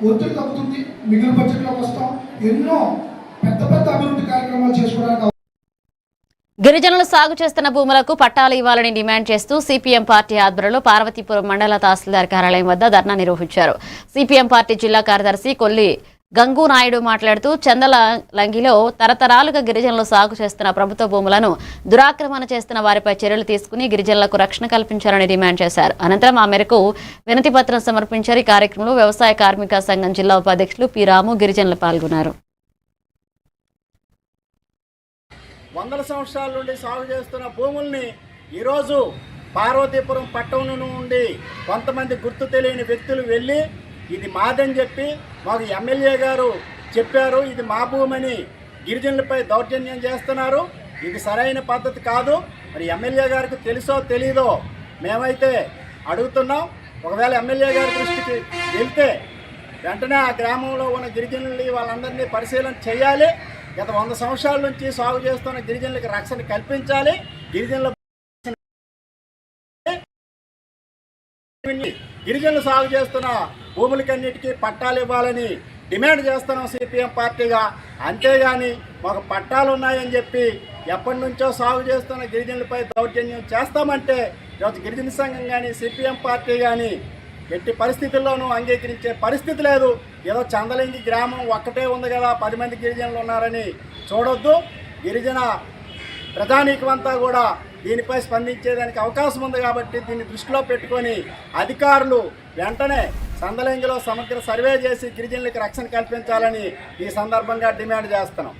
ఒత్తిడి తగ్గుతుంది, మిగిలిన బడ్జెట్లోకి వస్తాం, ఎన్నో పెద్ద పెద్ద అభివృద్ధి కార్యక్రమాలు చేసుకోవడానికి. గిరిజనులు సాగు చేస్తున్న భూములకు పట్టాలు ఇవ్వాలని డిమాండ్ చేస్తూ సిపిఎం పార్టీ ఆధ్వర్యంలో పార్వతీపురం మండల తహసీల్దార్ కార్యాలయం వద్ద ధర్నా నిర్వహించారు. సిపిఎం పార్టీ జిల్లా కార్యదర్శి కొల్లి గంగు నాయుడు మాట్లాడుతూ చందలంగిలో తరతరాలుగా గిరిజనులు సాగు చేస్తున్న ప్రభుత్వ భూములను దురాక్రమణ చేస్తున్న వారిపై చర్యలు తీసుకుని గిరిజనులకు రక్షణ కల్పించాలని డిమాండ్ చేశారు. అనంతరం ఆ మేరకు వినతి పత్రం సమర్పించారు. ఈ కార్యక్రమంలో వ్యవసాయ కార్మిక సంఘం జిల్లా ఉపాధ్యక్షులు పి రాము, గిరిజనులు పాల్గొన్నారు. వందల సంవత్సరాల నుండి సాగు చేస్తున్న భూముల్ని ఈరోజు పార్వతీపురం పట్టణం నుండి కొంతమంది గుర్తు తెలియని వ్యక్తులు వెళ్ళి ఇది మాదని చెప్పి మాకు ఎమ్మెల్యే గారు చెప్పారు, ఇది మా భూమని గిరిజనులపై దౌర్జన్యం చేస్తున్నారు. ఇది సరైన పద్ధతి కాదు. మరి ఎమ్మెల్యే గారికి తెలుసో తెలీదో మేమైతే అడుగుతున్నాం. ఒకవేళ ఎమ్మెల్యే గారి దృష్టికి వెళ్తే వెంటనే ఆ గ్రామంలో ఉన్న గిరిజనుల్ని వాళ్ళందరినీ పరిశీలన చేయాలి. గత 100 సంవత్సరాల నుంచి సాగు చేస్తున్న గిరిజనులకు రక్షణ కల్పించాలి. గిరిజనులు సాగు చేస్తున్న భూములకన్నిటికీ పట్టాలు ఇవ్వాలని డిమాండ్ చేస్తున్నాం సిపిఎం పార్టీగా. అంతేగాని మాకు పట్టాలు ఉన్నాయని చెప్పి ఎప్పటి నుంచో సాగు చేస్తున్న గిరిజనులపై దౌర్జన్యం చేస్తామంటే ఈరోజు గిరిజన సంఘం కానీ సిపిఎం పార్టీ కానీ ఎట్టి పరిస్థితుల్లోనూ అంగీకరించే పరిస్థితి లేదు. ఏదో చందలింగి గ్రామం ఒక్కటే ఉంది కదా, 10 మంది గిరిజనులు ఉన్నారని చూడొద్దు. గిరిజన ప్రజానీకమంతా కూడా దీనిపై స్పందించేదానికి అవకాశం ఉంది కాబట్టి దీన్ని దృష్టిలో పెట్టుకొని అధికారులు వెంటనే చందలింగిలో సమగ్ర సర్వే చేసి గిరిజనులకు రక్షణ కల్పించాలని ఈ సందర్భంగా డిమాండ్ చేస్తున్నాం.